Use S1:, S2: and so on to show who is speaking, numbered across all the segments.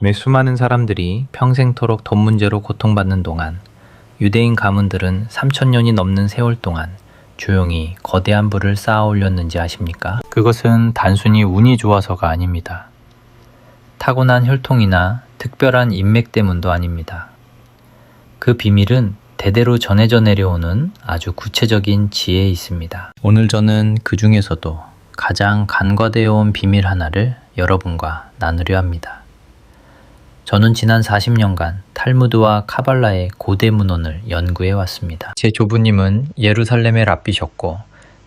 S1: 매 수많은 사람들이 평생토록 돈 문제로 고통받는 동안 유대인 가문들은 3,000년이 넘는 세월 동안 조용히 거대한 부를 쌓아 올렸는지 아십니까? 그것은 단순히 운이 좋아서가 아닙니다. 타고난 혈통이나 특별한 인맥 때문도 아닙니다. 그 비밀은 대대로 전해져 내려오는 아주 구체적인 지혜에 있습니다. 오늘 저는 그 중에서도 가장 간과되어 온 비밀 하나를 여러분과 나누려 합니다. 저는 지난 40년간 탈무드와 카발라의 고대 문헌을 연구해 왔습니다. 제 조부님은 예루살렘에 랍비셨고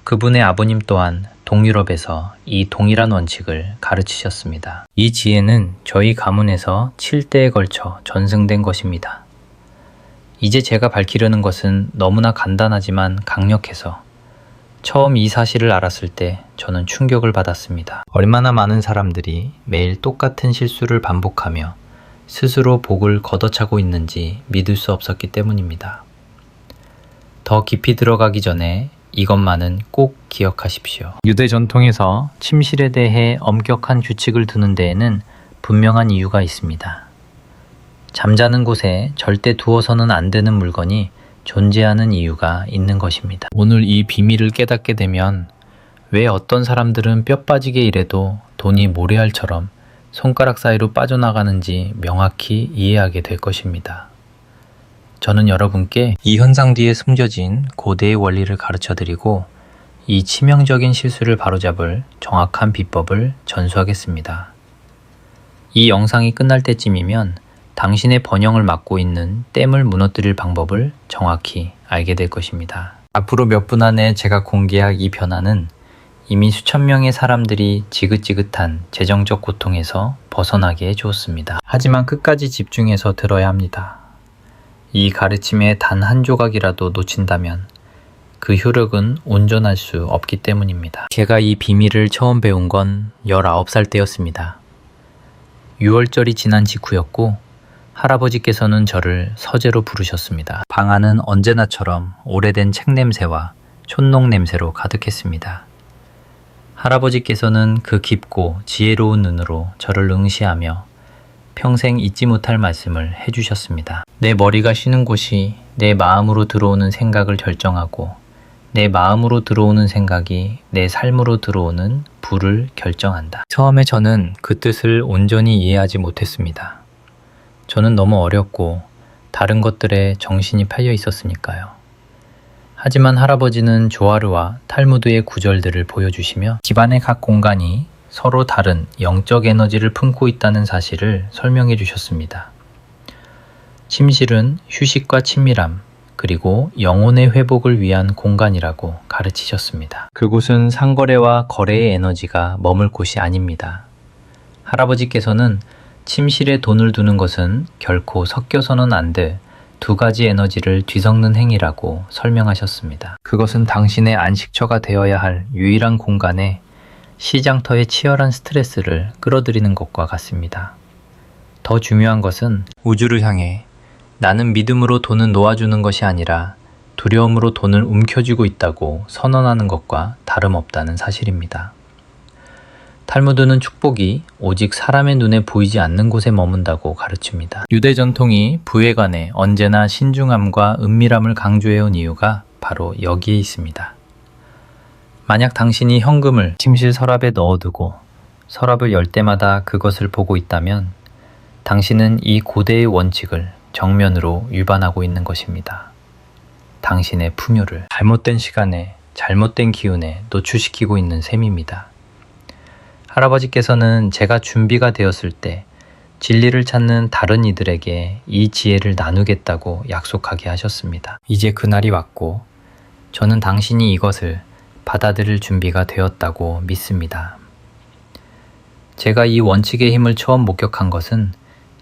S1: 그분의 아버님 또한 동유럽에서 이 동일한 원칙을 가르치셨습니다. 이 지혜는 저희 가문에서 7대에 걸쳐 전승된 것입니다. 이제 제가 밝히려는 것은 너무나 간단하지만 강력해서 처음 이 사실을 알았을 때 저는 충격을 받았습니다. 얼마나 많은 사람들이 매일 똑같은 실수를 반복하며 스스로 복을 걷어차고 있는지 믿을 수 없었기 때문입니다. 더 깊이 들어가기 전에 이것만은 꼭 기억하십시오. 유대 전통에서 침실에 대해 엄격한 규칙을 두는 데에는 분명한 이유가 있습니다. 잠자는 곳에 절대 두어서는 안 되는 물건이 존재하는 이유가 있는 것입니다. 오늘 이 비밀을 깨닫게 되면 왜 어떤 사람들은 뼈 빠지게 일해도 돈이 모래알처럼 손가락 사이로 빠져나가는지 명확히 이해하게 될 것입니다. 저는 여러분께 이 현상 뒤에 숨겨진 고대의 원리를 가르쳐드리고 이 치명적인 실수를 바로잡을 정확한 비법을 전수하겠습니다. 이 영상이 끝날 때쯤이면 당신의 번영을 막고 있는 댐을 무너뜨릴 방법을 정확히 알게 될 것입니다. 앞으로 몇 분 안에 제가 공개할 이 변화는 이미 수천 명의 사람들이 지긋지긋한 재정적 고통에서 벗어나게 해주었습니다. 하지만 끝까지 집중해서 들어야 합니다. 이 가르침의 단 한 조각이라도 놓친다면 그 효력은 온전할 수 없기 때문입니다. 제가 이 비밀을 처음 배운 건 19살 때였습니다. 6월절이 지난 직후였고 할아버지께서는 저를 서재로 부르셨습니다. 방 안은 언제나처럼 오래된 책 냄새와 촛농 냄새로 가득했습니다. 할아버지께서는 그 깊고 지혜로운 눈으로 저를 응시하며 평생 잊지 못할 말씀을 해주셨습니다. 내 머리가 쉬는 곳이 내 마음으로 들어오는 생각을 결정하고 내 마음으로 들어오는 생각이 내 삶으로 들어오는 불을 결정한다. 처음에 저는 그 뜻을 온전히 이해하지 못했습니다. 저는 너무 어렸고 다른 것들에 정신이 팔려 있었으니까요. 하지만 할아버지는 조하르와 탈무드의 구절들을 보여주시며 집안의 각 공간이 서로 다른 영적 에너지를 품고 있다는 사실을 설명해 주셨습니다. 침실은 휴식과 친밀함, 그리고 영혼의 회복을 위한 공간이라고 가르치셨습니다. 그곳은 상거래와 거래의 에너지가 머물 곳이 아닙니다. 할아버지께서는 침실에 돈을 두는 것은 결코 섞여서는 안 돼 두 가지 에너지를 뒤섞는 행위라고 설명하셨습니다. 그것은 당신의 안식처가 되어야 할 유일한 공간에 시장터의 치열한 스트레스를 끌어들이는 것과 같습니다. 더 중요한 것은 우주를 향해 나는 믿음으로 돈을 놓아주는 것이 아니라 두려움으로 돈을 움켜쥐고 있다고 선언하는 것과 다름없다는 사실입니다. 탈무드는 축복이 오직 사람의 눈에 보이지 않는 곳에 머문다고 가르칩니다. 유대 전통이 부에 관해 언제나 신중함과 은밀함을 강조해온 이유가 바로 여기에 있습니다. 만약 당신이 현금을 침실 서랍에 넣어두고 서랍을 열 때마다 그것을 보고 있다면 당신은 이 고대의 원칙을 정면으로 위반하고 있는 것입니다. 당신의 풍요를 잘못된 시간에 잘못된 기운에 노출시키고 있는 셈입니다. 할아버지께서는 제가 준비가 되었을 때 진리를 찾는 다른 이들에게 이 지혜를 나누겠다고 약속하게 하셨습니다. 이제 그날이 왔고 저는 당신이 이것을 받아들일 준비가 되었다고 믿습니다. 제가 이 원칙의 힘을 처음 목격한 것은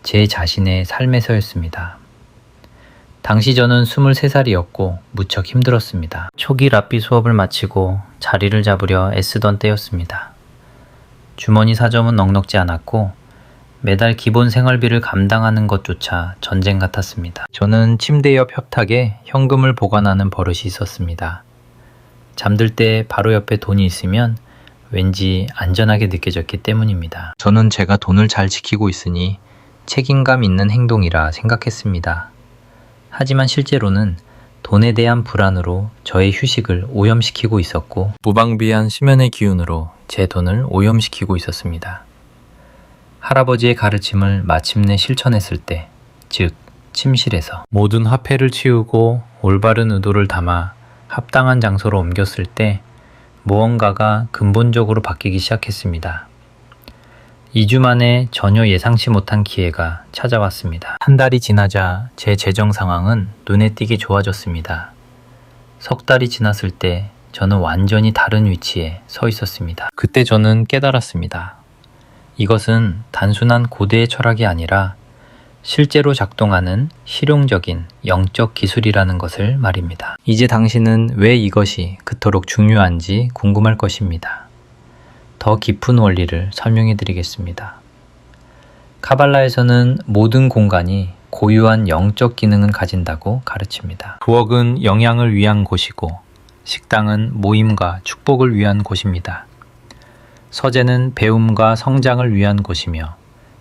S1: 제 자신의 삶에서였습니다. 당시 저는 23살이었고 무척 힘들었습니다. 초기 랍비 수업을 마치고 자리를 잡으려 애쓰던 때였습니다. 주머니 사정은 넉넉지 않았고 매달 기본 생활비를 감당하는 것조차 전쟁 같았습니다. 저는 침대 옆 협탁에 현금을 보관하는 버릇이 있었습니다. 잠들 때 바로 옆에 돈이 있으면 왠지 안전하게 느껴졌기 때문입니다. 저는 제가 돈을 잘 지키고 있으니 책임감 있는 행동이라 생각했습니다. 하지만 실제로는 돈에 대한 불안으로 저의 휴식을 오염시키고 있었고 무방비한 수면의 기운으로 제 돈을 오염시키고 있었습니다. 할아버지의 가르침을 마침내 실천했을 때, 즉 침실에서 모든 화폐를 치우고 올바른 의도를 담아 합당한 장소로 옮겼을 때 무언가가 근본적으로 바뀌기 시작했습니다. 2주 만에 전혀 예상치 못한 기회가 찾아왔습니다. 한 달이 지나자 제 재정 상황은 눈에 띄게 좋아졌습니다. 석 달이 지났을 때 저는 완전히 다른 위치에 서 있었습니다. 그때 저는 깨달았습니다. 이것은 단순한 고대의 철학이 아니라 실제로 작동하는 실용적인 영적 기술이라는 것을 말입니다. 이제 당신은 왜 이것이 그토록 중요한지 궁금할 것입니다. 더 깊은 원리를 설명해 드리겠습니다. 카발라에서는 모든 공간이 고유한 영적 기능을 가진다고 가르칩니다. 부엌은 영양을 위한 곳이고 식당은 모임과 축복을 위한 곳입니다. 서재는 배움과 성장을 위한 곳이며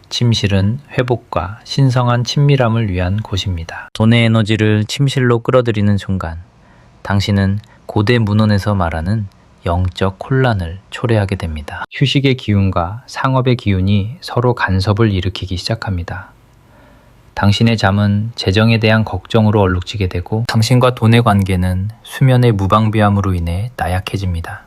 S1: 침실은 회복과 신성한 친밀함을 위한 곳입니다. 돈의 에너지를 침실로 끌어들이는 순간 당신은 고대 문헌에서 말하는 영적 혼란을 초래하게 됩니다. 휴식의 기운과 상업의 기운이 서로 간섭을 일으키기 시작합니다. 당신의 잠은 재정에 대한 걱정으로 얼룩지게 되고 당신과 돈의 관계는 수면의 무방비함으로 인해 나약해집니다.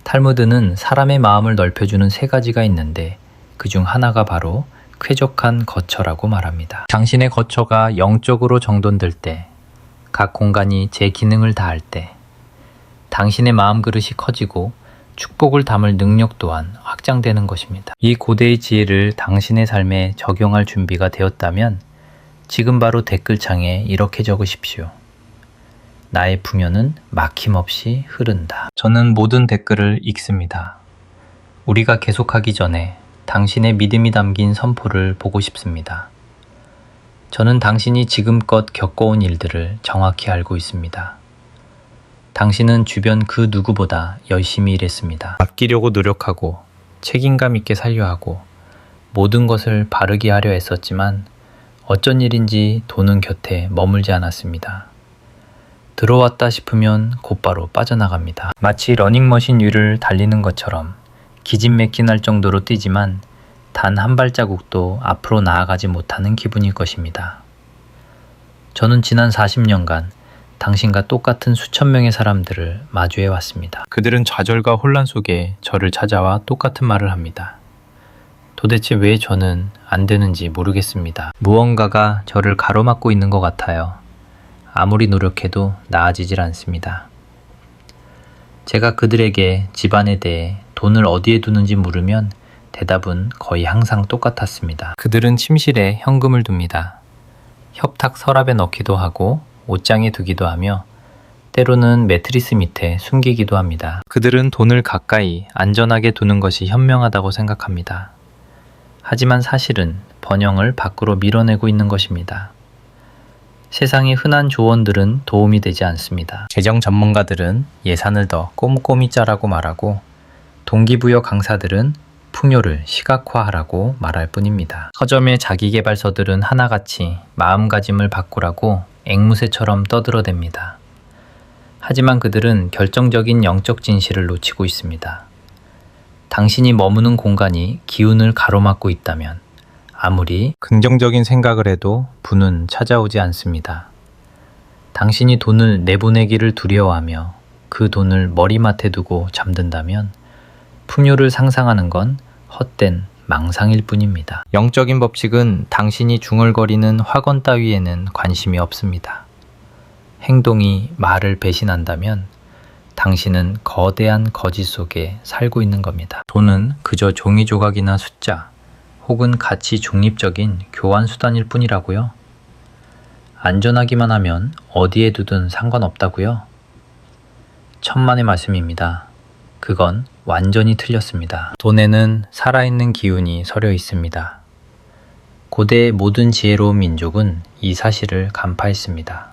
S1: 탈무드는 사람의 마음을 넓혀주는 세 가지가 있는데 그중 하나가 바로 쾌적한 거처라고 말합니다. 당신의 거처가 영적으로 정돈될 때, 각 공간이 제 기능을 다할 때 당신의 마음 그릇이 커지고 축복을 담을 능력 또한 확장되는 것입니다. 이 고대의 지혜를 당신의 삶에 적용할 준비가 되었다면 지금 바로 댓글창에 이렇게 적으십시오. 나의 부면은 막힘없이 흐른다. 저는 모든 댓글을 읽습니다. 우리가 계속하기 전에 당신의 믿음이 담긴 선포를 보고 싶습니다. 저는 당신이 지금껏 겪어온 일들을 정확히 알고 있습니다. 당신은 주변 그 누구보다 열심히 일했습니다. 아끼려고 노력하고 책임감 있게 살려 하고 모든 것을 바르게 하려 했었지만 어쩐 일인지 돈은 곁에 머물지 않았습니다. 들어왔다 싶으면 곧바로 빠져나갑니다. 마치 러닝머신 위를 달리는 것처럼 기진맥진할 정도로 뛰지만 단 한 발자국도 앞으로 나아가지 못하는 기분일 것입니다. 저는 지난 40년간 당신과 똑같은 수천 명의 사람들을 마주해 왔습니다. 그들은 좌절과 혼란 속에 저를 찾아와 똑같은 말을 합니다. 도대체 왜 저는 안 되는지 모르겠습니다. 무언가가 저를 가로막고 있는 것 같아요. 아무리 노력해도 나아지질 않습니다. 제가 그들에게 집안에 대해 돈을 어디에 두는지 물으면 대답은 거의 항상 똑같았습니다. 그들은 침실에 현금을 둡니다. 협탁 서랍에 넣기도 하고 옷장에 두기도 하며 때로는 매트리스 밑에 숨기기도 합니다. 그들은 돈을 가까이 안전하게 두는 것이 현명하다고 생각합니다. 하지만 사실은 번영을 밖으로 밀어내고 있는 것입니다. 세상의 흔한 조언들은 도움이 되지 않습니다. 재정 전문가들은 예산을 더 꼼꼼히 짜라고 말하고 동기부여 강사들은 풍요를 시각화하라고 말할 뿐입니다. 서점의 자기계발서들은 하나같이 마음가짐을 바꾸라고 앵무새처럼 떠들어댑니다. 하지만 그들은 결정적인 영적 진실을 놓치고 있습니다. 당신이 머무는 공간이 기운을 가로막고 있다면 아무리 긍정적인 생각을 해도 부는 찾아오지 않습니다. 당신이 돈을 내보내기를 두려워하며 그 돈을 머리맡에 두고 잠든다면 풍요를 상상하는 건 헛된 망상일 뿐입니다. 영적인 법칙은 당신이 중얼거리는 확언 따위에는 관심이 없습니다. 행동이 말을 배신한다면 당신은 거대한 거짓 속에 살고 있는 겁니다. 돈은 그저 종이 조각이나 숫자 혹은 가치 중립적인 교환 수단일 뿐이라고요? 안전하기만 하면 어디에 두든 상관없다고요? 천만의 말씀입니다. 그건 완전히 틀렸습니다. 돈에는 살아있는 기운이 서려 있습니다. 고대의 모든 지혜로운 민족은 이 사실을 간파했습니다.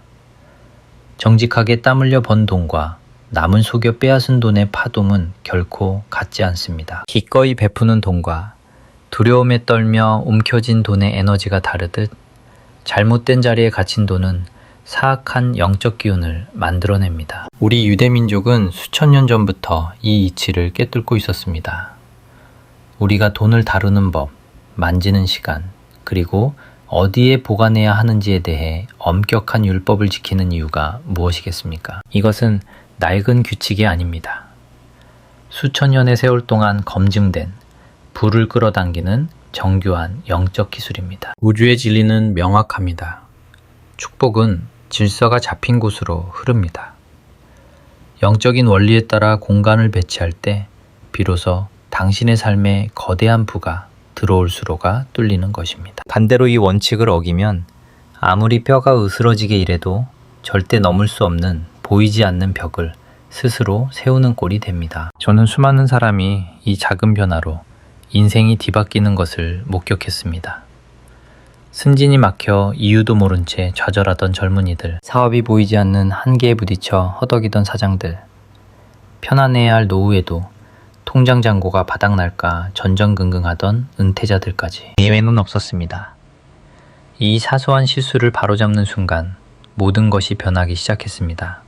S1: 정직하게 땀 흘려 번 돈과 남을 속여 빼앗은 돈의 파동은 결코 같지 않습니다. 기꺼이 베푸는 돈과 두려움에 떨며 움켜진 돈의 에너지가 다르듯 잘못된 자리에 갇힌 돈은 사악한 영적 기운을 만들어냅니다. 우리 유대민족은 수천 년 전부터 이 이치를 꿰뚫고 있었습니다. 우리가 돈을 다루는 법, 만지는 시간, 그리고 어디에 보관해야 하는지에 대해 엄격한 율법을 지키는 이유가 무엇이겠습니까? 이것은 낡은 규칙이 아닙니다. 수천 년의 세월 동안 검증된 불을 끌어당기는 정교한 영적 기술입니다. 우주의 진리는 명확합니다. 축복은 질서가 잡힌 곳으로 흐릅니다. 영적인 원리에 따라 공간을 배치할 때 비로소 당신의 삶에 거대한 부가 들어올 수로가 뚫리는 것입니다. 반대로 이 원칙을 어기면 아무리 뼈가 으스러지게 일해도 절대 넘을 수 없는 보이지 않는 벽을 스스로 세우는 꼴이 됩니다. 저는 수많은 사람이 이 작은 변화로 인생이 뒤바뀌는 것을 목격했습니다. 승진이 막혀 이유도 모른 채 좌절하던 젊은이들, 사업이 보이지 않는 한계에 부딪혀 허덕이던 사장들, 편안해야 할 노후에도 통장 잔고가 바닥날까 전전긍긍하던 은퇴자들까지 예외는 없었습니다. 이 사소한 실수를 바로잡는 순간 모든 것이 변하기 시작했습니다.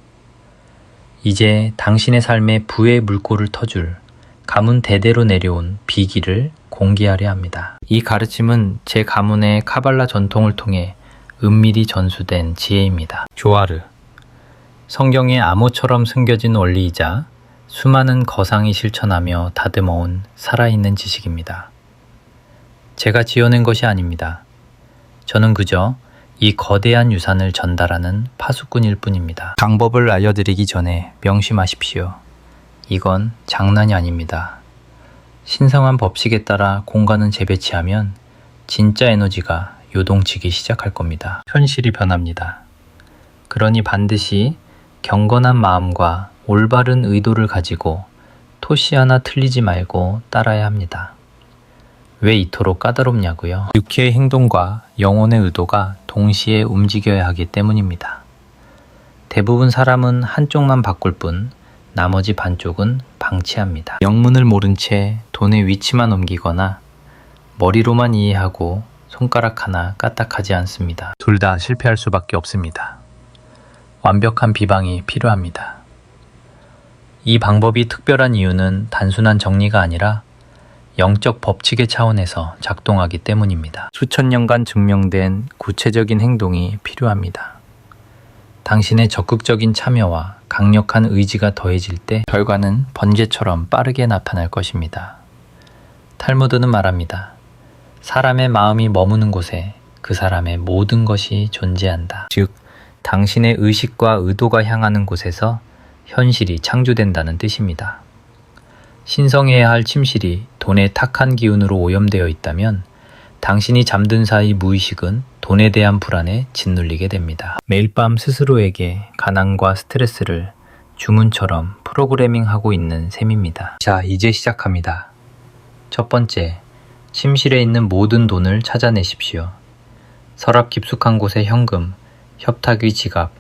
S1: 이제 당신의 삶에 부의 물꼬를 터줄 가문 대대로 내려온 비기를 공개하려 합니다. 이 가르침은 제 가문의 카발라 전통을 통해 은밀히 전수된 지혜입니다. 조아르, 성경의 암호처럼 숨겨진 원리이자 수많은 거상이 실천하며 다듬어온 살아있는 지식입니다. 제가 지어낸 것이 아닙니다. 저는 그저 이 거대한 유산을 전달하는 파수꾼일 뿐입니다. 방법을 알려드리기 전에 명심하십시오. 이건 장난이 아닙니다. 신성한 법칙에 따라 공간은 재배치하면 진짜 에너지가 요동치기 시작할 겁니다. 현실이 변합니다. 그러니 반드시 경건한 마음과 올바른 의도를 가지고 토시 하나 틀리지 말고 따라야 합니다. 왜 이토록 까다롭냐고요? 육체의 행동과 영혼의 의도가 동시에 움직여야 하기 때문입니다. 대부분 사람은 한쪽만 바꿀 뿐 나머지 반쪽은 방치합니다. 영문을 모른 채 돈의 위치만 옮기거나 머리로만 이해하고 손가락 하나 까딱하지 않습니다. 둘 다 실패할 수밖에 없습니다. 완벽한 비방이 필요합니다. 이 방법이 특별한 이유는 단순한 정리가 아니라 영적 법칙의 차원에서 작동하기 때문입니다. 수천 년간 증명된 구체적인 행동이 필요합니다. 당신의 적극적인 참여와 강력한 의지가 더해질 때 결과는 번개처럼 빠르게 나타날 것입니다. 탈무드는 말합니다. 사람의 마음이 머무는 곳에 그 사람의 모든 것이 존재한다. 즉, 당신의 의식과 의도가 향하는 곳에서 현실이 창조된다는 뜻입니다. 신성해야 할 침실이 돈의 탁한 기운으로 오염되어 있다면 당신이 잠든 사이 무의식은 돈에 대한 불안에 짓눌리게 됩니다. 매일 밤 스스로에게 가난과 스트레스를 주문처럼 프로그래밍하고 있는 셈입니다. 자, 이제 시작합니다. 첫 번째, 침실에 있는 모든 돈을 찾아내십시오. 서랍 깊숙한 곳에 현금, 협탁 위 지갑,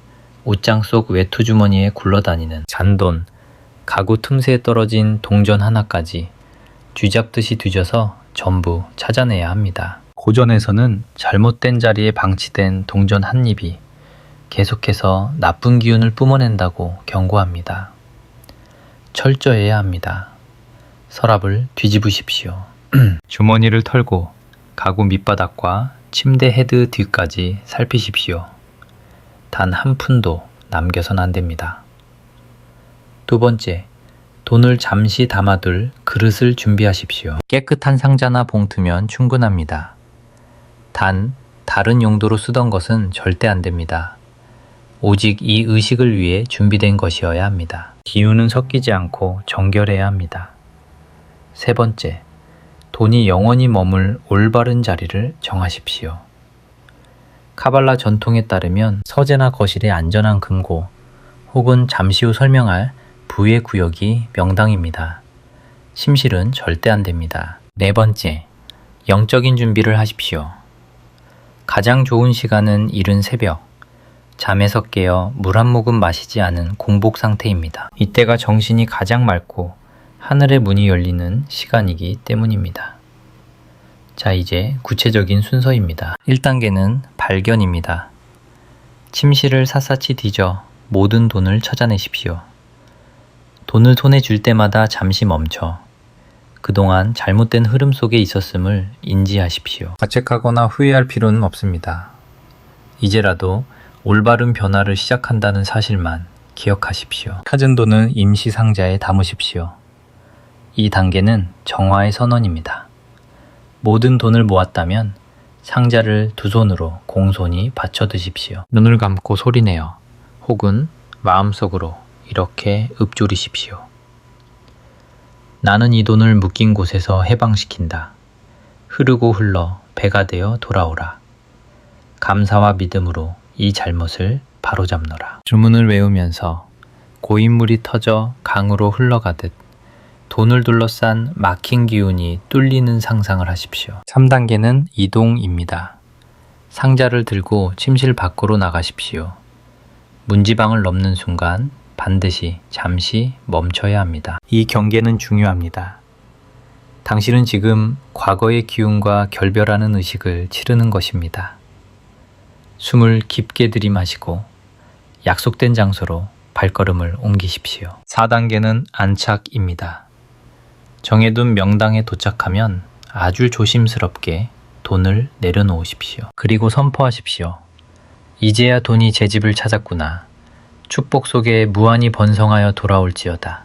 S1: 옷장 속 외투 주머니에 굴러다니는 잔돈, 가구 틈새에 떨어진 동전 하나까지 쥐잡듯이 뒤져서 전부 찾아내야 합니다. 고전에서는 잘못된 자리에 방치된 동전 한 입이 계속해서 나쁜 기운을 뿜어낸다고 경고합니다. 철저해야 합니다. 서랍을 뒤집으십시오. 주머니를 털고 가구 밑바닥과 침대 헤드 뒤까지 살피십시오. 단 한 푼도 남겨선 안 됩니다. 두 번째, 돈을 잠시 담아둘 그릇을 준비하십시오. 깨끗한 상자나 봉투면 충분합니다. 단, 다른 용도로 쓰던 것은 절대 안 됩니다. 오직 이 의식을 위해 준비된 것이어야 합니다. 기운은 섞이지 않고 정결해야 합니다. 세 번째, 돈이 영원히 머물 올바른 자리를 정하십시오. 카발라 전통에 따르면 서재나 거실의 안전한 금고 혹은 잠시 후 설명할 부의 구역이 명당입니다. 침실은 절대 안 됩니다. 네 번째, 영적인 준비를 하십시오. 가장 좋은 시간은 이른 새벽, 잠에서 깨어 물 한 모금 마시지 않은 공복 상태입니다. 이때가 정신이 가장 맑고 하늘의 문이 열리는 시간이기 때문입니다. 자, 이제 구체적인 순서입니다. 1단계는 발견입니다. 침실을 샅샅이 뒤져 모든 돈을 찾아내십시오. 돈을 손에 쥘 때마다 잠시 멈춰 그동안 잘못된 흐름 속에 있었음을 인지하십시오. 자책하거나 후회할 필요는 없습니다. 이제라도 올바른 변화를 시작한다는 사실만 기억하십시오. 찾은 돈은 임시 상자에 담으십시오. 이 단계는 정화의 선언입니다. 모든 돈을 모았다면 상자를 두 손으로 공손히 받쳐드십시오. 눈을 감고 소리내어 혹은 마음속으로 이렇게 읊조리십시오. 나는 이 돈을 묶인 곳에서 해방시킨다. 흐르고 흘러 배가 되어 돌아오라. 감사와 믿음으로 이 잘못을 바로잡노라. 주문을 외우면서 고인물이 터져 강으로 흘러가듯 돈을 둘러싼 막힌 기운이 뚫리는 상상을 하십시오. 3단계는 이동입니다. 상자를 들고 침실 밖으로 나가십시오. 문지방을 넘는 순간 반드시 잠시 멈춰야 합니다. 이 경계는 중요합니다. 당신은 지금 과거의 기운과 결별하는 의식을 치르는 것입니다. 숨을 깊게 들이마시고 약속된 장소로 발걸음을 옮기십시오. 4단계는 안착입니다. 정해둔 명당에 도착하면 아주 조심스럽게 돈을 내려놓으십시오. 그리고 선포하십시오. 이제야 돈이 제 집을 찾았구나. 축복 속에 무한히 번성하여 돌아올지어다.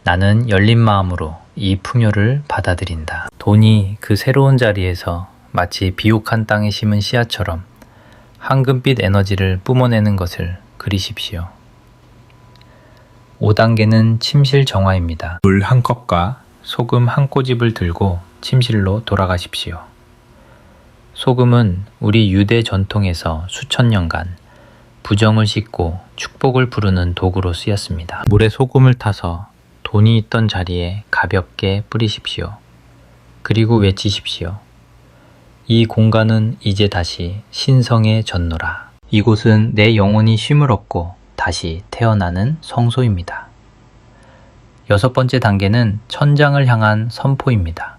S1: 나는 열린 마음으로 이 풍요를 받아들인다. 돈이 그 새로운 자리에서 마치 비옥한 땅에 심은 씨앗처럼 황금빛 에너지를 뿜어내는 것을 그리십시오. 5단계는 침실 정화입니다. 물 한 컵과 소금 한 꼬집을 들고 침실로 돌아가십시오. 소금은 우리 유대 전통에서 수천 년간 부정을 씻고 축복을 부르는 도구로 쓰였습니다. 물에 소금을 타서 돈이 있던 자리에 가볍게 뿌리십시오. 그리고 외치십시오. 이 공간은 이제 다시 신성에 젖노라. 이곳은 내 영혼이 쉼을 얻고 다시 태어나는 성소입니다. 6번째 단계는 천장을 향한 선포입니다.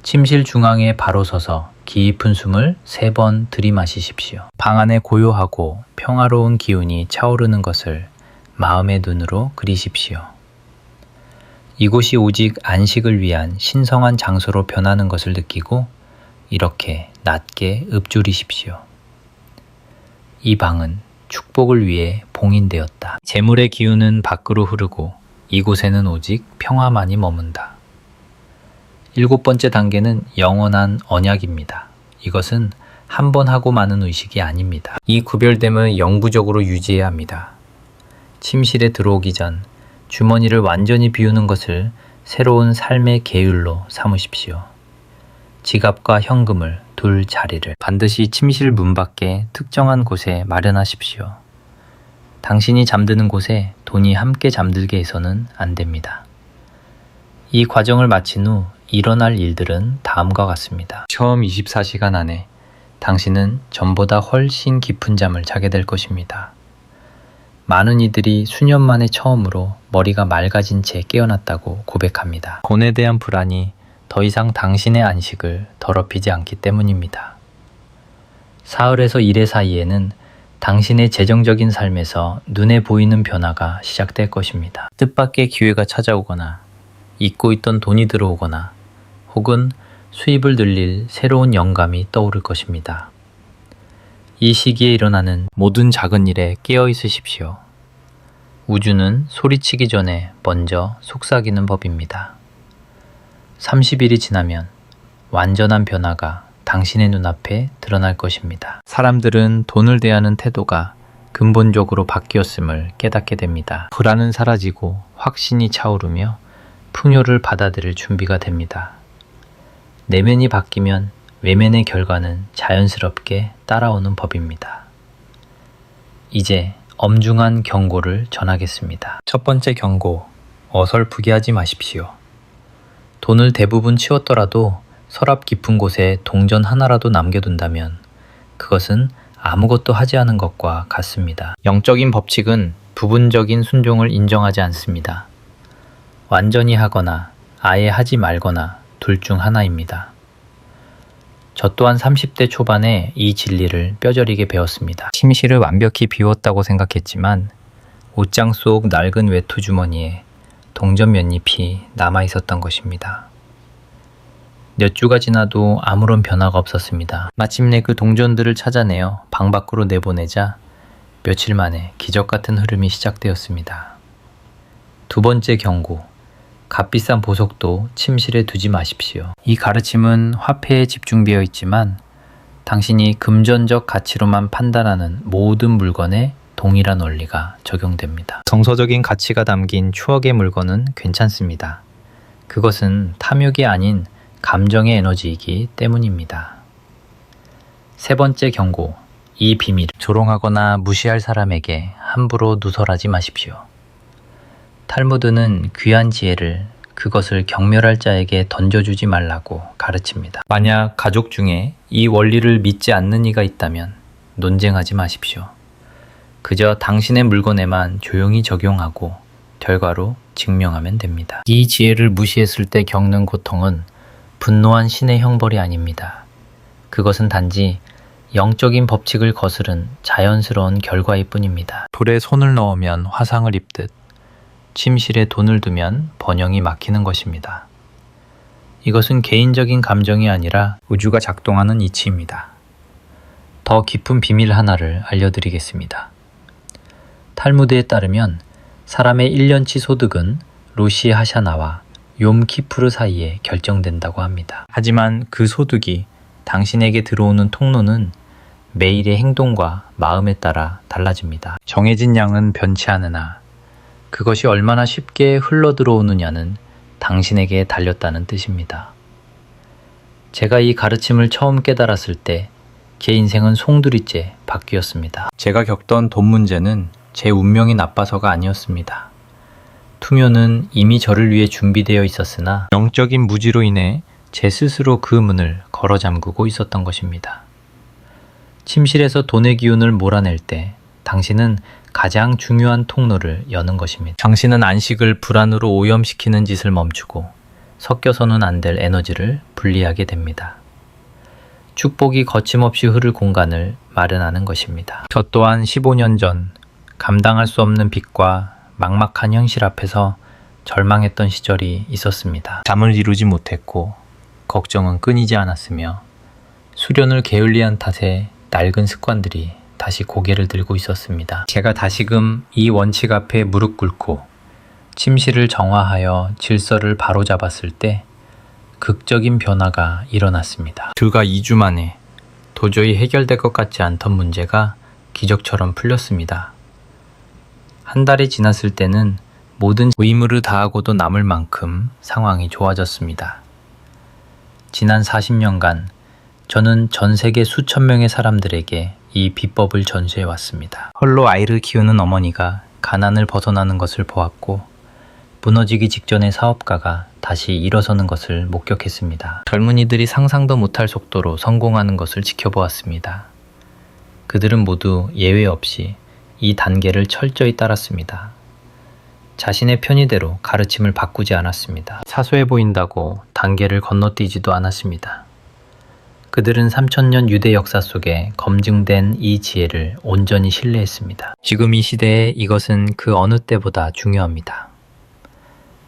S1: 침실 중앙에 바로 서서 깊은 숨을 3번 들이마시십시오. 방 안에 고요하고 평화로운 기운이 차오르는 것을 마음의 눈으로 그리십시오. 이곳이 오직 안식을 위한 신성한 장소로 변하는 것을 느끼고 이렇게 낮게 읊조리십시오. 이 방은 축복을 위해 봉인되었다. 재물의 기운은 밖으로 흐르고 이곳에는 오직 평화만이 머문다. 7번째 단계는 영원한 언약입니다. 이것은 한 번 하고 마는 의식이 아닙니다. 이 구별됨을 영구적으로 유지해야 합니다. 침실에 들어오기 전 주머니를 완전히 비우는 것을 새로운 삶의 계율로 삼으십시오. 지갑과 현금을 둘 자리를 반드시 침실 문 밖에 특정한 곳에 마련하십시오. 당신이 잠드는 곳에 돈이 함께 잠들게 해서는 안 됩니다. 이 과정을 마친 후 일어날 일들은 다음과 같습니다. 처음 24시간 안에 당신은 전보다 훨씬 깊은 잠을 자게 될 것입니다. 많은 이들이 수년 만에 처음으로 머리가 맑아진 채 깨어났다고 고백합니다. 돈에 대한 불안이 더 이상 당신의 안식을 더럽히지 않기 때문입니다. 사흘에서 1회 사이에는 당신의 재정적인 삶에서 눈에 보이는 변화가 시작될 것입니다. 뜻밖의 기회가 찾아오거나 잊고 있던 돈이 들어오거나 혹은 수입을 늘릴 새로운 영감이 떠오를 것입니다. 이 시기에 일어나는 모든 작은 일에 깨어 있으십시오. 우주는 소리치기 전에 먼저 속삭이는 법입니다. 30일이 지나면 완전한 변화가 당신의 눈앞에 드러날 것입니다. 사람들은 돈을 대하는 태도가 근본적으로 바뀌었음을 깨닫게 됩니다. 불안은 사라지고 확신이 차오르며 풍요를 받아들일 준비가 됩니다. 내면이 바뀌면 외면의 결과는 자연스럽게 따라오는 법입니다. 이제 엄중한 경고를 전하겠습니다. 첫 번째 경고, 어설프게 하지 마십시오. 돈을 대부분 치웠더라도 서랍 깊은 곳에 동전 하나라도 남겨둔다면 그것은 아무것도 하지 않은 것과 같습니다. 영적인 법칙은 부분적인 순종을 인정하지 않습니다. 완전히 하거나 아예 하지 말거나 둘 중 하나입니다. 저 또한 30대 초반에 이 진리를 뼈저리게 배웠습니다. 침실을 완벽히 비웠다고 생각했지만 옷장 속 낡은 외투 주머니에 동전 몇 잎이 남아 있었던 것입니다. 몇 주가 지나도 아무런 변화가 없었습니다. 마침내 그 동전들을 찾아내어 방 밖으로 내보내자 며칠 만에 기적 같은 흐름이 시작되었습니다. 두 번째 경고. 값비싼 보석도 침실에 두지 마십시오. 이 가르침은 화폐에 집중되어 있지만 당신이 금전적 가치로만 판단하는 모든 물건에 동일한 원리가 적용됩니다. 정서적인 가치가 담긴 추억의 물건은 괜찮습니다. 그것은 탐욕이 아닌 감정의 에너지이기 때문입니다. 세 번째 경고. 이 비밀을 조롱하거나 무시할 사람에게 함부로 누설하지 마십시오. 탈무드는 귀한 지혜를 그것을 경멸할 자에게 던져주지 말라고 가르칩니다. 만약 가족 중에 이 원리를 믿지 않는 이가 있다면 논쟁하지 마십시오. 그저 당신의 물건에만 조용히 적용하고 결과로 증명하면 됩니다. 이 지혜를 무시했을 때 겪는 고통은 분노한 신의 형벌이 아닙니다. 그것은 단지 영적인 법칙을 거스른 자연스러운 결과일 뿐입니다. 돌에 손을 넣으면 화상을 입듯 침실에 돈을 두면 번영이 막히는 것입니다. 이것은 개인적인 감정이 아니라 우주가 작동하는 이치입니다. 더 깊은 비밀 하나를 알려드리겠습니다. 탈무드에 따르면 사람의 1년치 소득은 로시 하샤나와 욤 키푸르 사이에 결정된다고 합니다. 하지만 그 소득이 당신에게 들어오는 통로는 매일의 행동과 마음에 따라 달라집니다. 정해진 양은 변치 않으나 그것이 얼마나 쉽게 흘러들어오느냐는 당신에게 달렸다는 뜻입니다. 제가 이 가르침을 처음 깨달았을 때 제 인생은 송두리째 바뀌었습니다. 제가 겪던 돈 문제는 제 운명이 나빠서가 아니었습니다. 투묘는 이미 저를 위해 준비되어 있었으나 영적인 무지로 인해 제 스스로 그 문을 걸어 잠그고 있었던 것입니다. 침실에서 돈의 기운을 몰아낼 때 당신은 가장 중요한 통로를 여는 것입니다. 당신은 안식을 불안으로 오염시키는 짓을 멈추고 섞여서는 안 될 에너지를 분리하게 됩니다. 축복이 거침없이 흐를 공간을 마련하는 것입니다. 저 또한 15년 전 감당할 수 없는 빚과 막막한 현실 앞에서 절망했던 시절이 있었습니다. 잠을 이루지 못했고 걱정은 끊이지 않았으며 수련을 게을리한 탓에 낡은 습관들이 다시 고개를 들고 있었습니다. 제가 다시금 이 원칙 앞에 무릎 꿇고 침실을 정화하여 질서를 바로잡았을 때 극적인 변화가 일어났습니다. 불과 2주 만에 도저히 해결될 것 같지 않던 문제가 기적처럼 풀렸습니다. 한 달이 지났을 때는 모든 의무를 다하고도 남을 만큼 상황이 좋아졌습니다. 지난 40년간 저는 전 세계 수천 명의 사람들에게 이 비법을 전수해 왔습니다. 홀로 아이를 키우는 어머니가 가난을 벗어나는 것을 보았고 무너지기 직전의 사업가가 다시 일어서는 것을 목격했습니다. 젊은이들이 상상도 못할 속도로 성공하는 것을 지켜보았습니다. 그들은 모두 예외 없이 이 단계를 철저히 따랐습니다. 자신의 편의대로 가르침을 바꾸지 않았습니다. 사소해 보인다고 단계를 건너뛰지도 않았습니다. 그들은 3000년 유대 역사 속에 검증된 이 지혜를 온전히 신뢰했습니다. 지금 이 시대에 이것은 그 어느 때보다 중요합니다.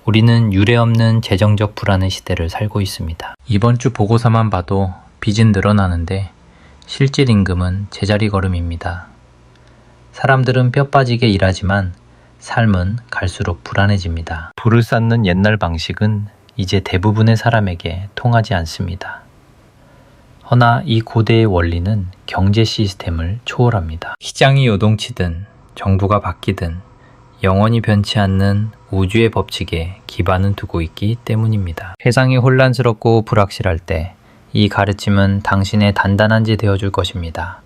S1: 우리는 유례없는 재정적 불안의 시대를 살고 있습니다. 이번 주 보고서만 봐도 빚은 늘어나는데 실질 임금은 제자리 걸음입니다. 사람들은 뼈 빠지게 일하지만 삶은 갈수록 불안해집니다. 부를 쌓는 옛날 방식은 이제 대부분의 사람에게 통하지 않습니다. 허나 이 고대의 원리는 경제 시스템을 초월합니다. 시장이 요동치든 정부가 바뀌든 영원히 변치 않는 우주의 법칙에 기반은 두고 있기 때문입니다. 세상이 혼란스럽고 불확실할 때 이 가르침은 당신의 단단한 지 되어줄 것입니다.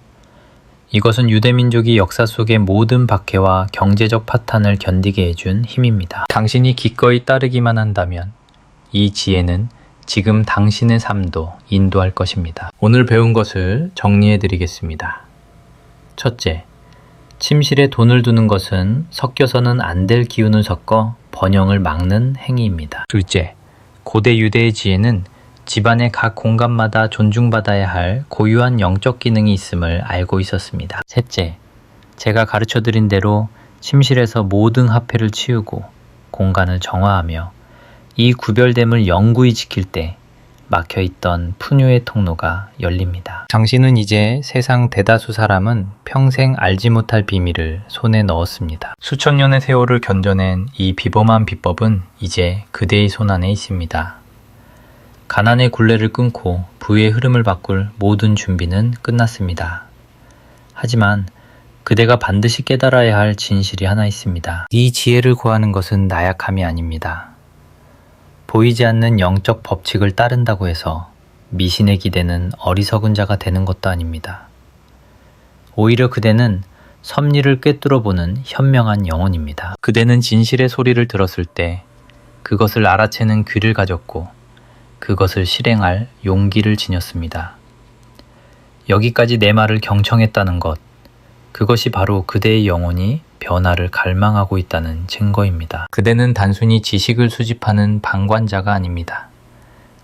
S1: 이것은 유대민족이 역사 속의 모든 박해와 경제적 파탄을 견디게 해준 힘입니다. 당신이 기꺼이 따르기만 한다면 이 지혜는 지금 당신의 삶도 인도할 것입니다. 오늘 배운 것을 정리해 드리겠습니다. 첫째, 침실에 돈을 두는 것은 섞여서는 안 될 기운을 섞어 번영을 막는 행위입니다. 둘째, 고대 유대의 지혜는 집안의 각 공간마다 존중받아야 할 고유한 영적 기능이 있음을 알고 있었습니다. 셋째, 제가 가르쳐드린 대로 침실에서 모든 화폐를 치우고 공간을 정화하며 이 구별됨을 영구히 지킬 때 막혀있던 푸뉴의 통로가 열립니다. 당신은 이제 세상 대다수 사람은 평생 알지 못할 비밀을 손에 넣었습니다. 수천 년의 세월을 견뎌낸 이 비범한 비법은 이제 그대의 손안에 있습니다. 가난의 굴레를 끊고 부의 흐름을 바꿀 모든 준비는 끝났습니다. 하지만 그대가 반드시 깨달아야 할 진실이 하나 있습니다. 이 지혜를 구하는 것은 나약함이 아닙니다. 보이지 않는 영적 법칙을 따른다고 해서 미신에 기대는 어리석은 자가 되는 것도 아닙니다. 오히려 그대는 섭리를 꿰뚫어보는 현명한 영혼입니다. 그대는 진실의 소리를 들었을 때 그것을 알아채는 귀를 가졌고 그것을 실행할 용기를 지녔습니다. 여기까지 내 말을 경청했다는 것, 그것이 바로 그대의 영혼이 변화를 갈망하고 있다는 증거입니다. 그대는 단순히 지식을 수집하는 방관자가 아닙니다.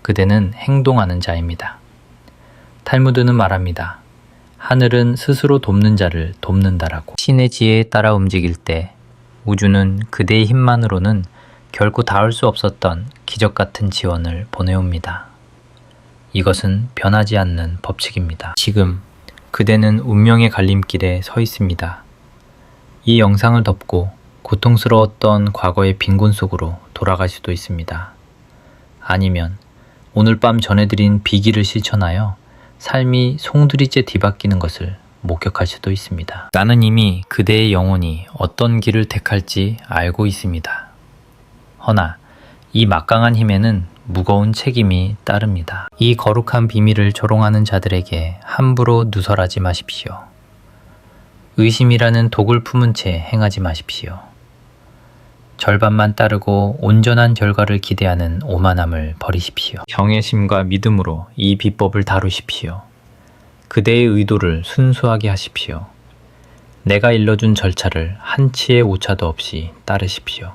S1: 그대는 행동하는 자입니다. 탈무드는 말합니다. 하늘은 스스로 돕는 자를 돕는다라고. 신의 지혜에 따라 움직일 때 우주는 그대의 힘만으로는 결코 닿을 수 없었던 기적 같은 지원을 보내옵니다. 이것은 변하지 않는 법칙입니다. 지금 그대는 운명의 갈림길에 서 있습니다. 이 영상을 덮고 고통스러웠던 과거의 빈곤 속으로 돌아갈 수도 있습니다. 아니면 오늘 밤 전해드린 비기를 실천하여 삶이 송두리째 뒤바뀌는 것을 목격할 수도 있습니다. 나는 이미 그대의 영혼이 어떤 길을 택할지 알고 있습니다. 허나 이 막강한 힘에는 무거운 책임이 따릅니다. 이 거룩한 비밀을 조롱하는 자들에게 함부로 누설하지 마십시오. 의심이라는 독을 품은 채 행하지 마십시오. 절반만 따르고 온전한 결과를 기대하는 오만함을 버리십시오. 경외심과 믿음으로 이 비법을 다루십시오. 그대의 의도를 순수하게 하십시오. 내가 일러준 절차를 한치의 오차도 없이 따르십시오.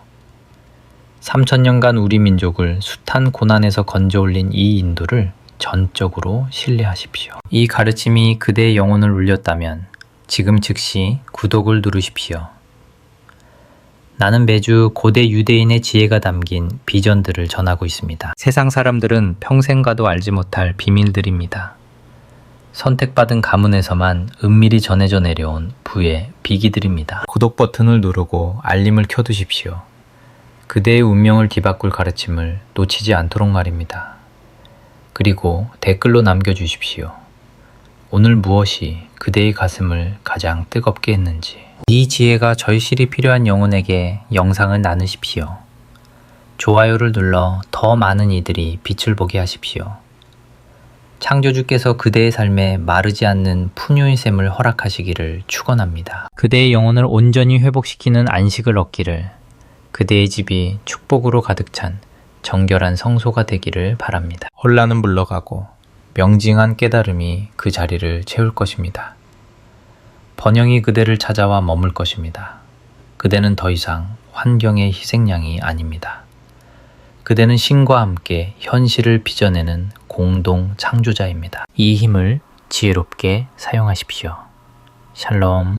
S1: 3000년간 우리 민족을 숱한 고난에서 건져올린 이 인도를 전적으로 신뢰하십시오. 이 가르침이 그대의 영혼을 울렸다면 지금 즉시 구독을 누르십시오. 나는 매주 고대 유대인의 지혜가 담긴 비전들을 전하고 있습니다. 세상 사람들은 평생 가도 알지 못할 비밀들입니다. 선택받은 가문에서만 은밀히 전해져 내려온 부의 비기들입니다. 구독 버튼을 누르고 알림을 켜두십시오. 그대의 운명을 뒤바꿀 가르침을 놓치지 않도록 말입니다. 그리고 댓글로 남겨주십시오. 오늘 무엇이 그대의 가슴을 가장 뜨겁게 했는지. 이 지혜가 절실히 필요한 영혼에게 영상을 나누십시오. 좋아요를 눌러 더 많은 이들이 빛을 보게 하십시오. 창조주께서 그대의 삶에 마르지 않는 푸뉴의 샘을 허락하시기를 축원합니다. 그대의 영혼을 온전히 회복시키는 안식을 얻기를, 그대의 집이 축복으로 가득 찬 정결한 성소가 되기를 바랍니다. 혼란은 물러가고 명징한 깨달음이 그 자리를 채울 것입니다. 번영이 그대를 찾아와 머물 것입니다. 그대는 더 이상 환경의 희생양이 아닙니다. 그대는 신과 함께 현실을 빚어내는 공동 창조자입니다. 이 힘을 지혜롭게 사용하십시오. 샬롬.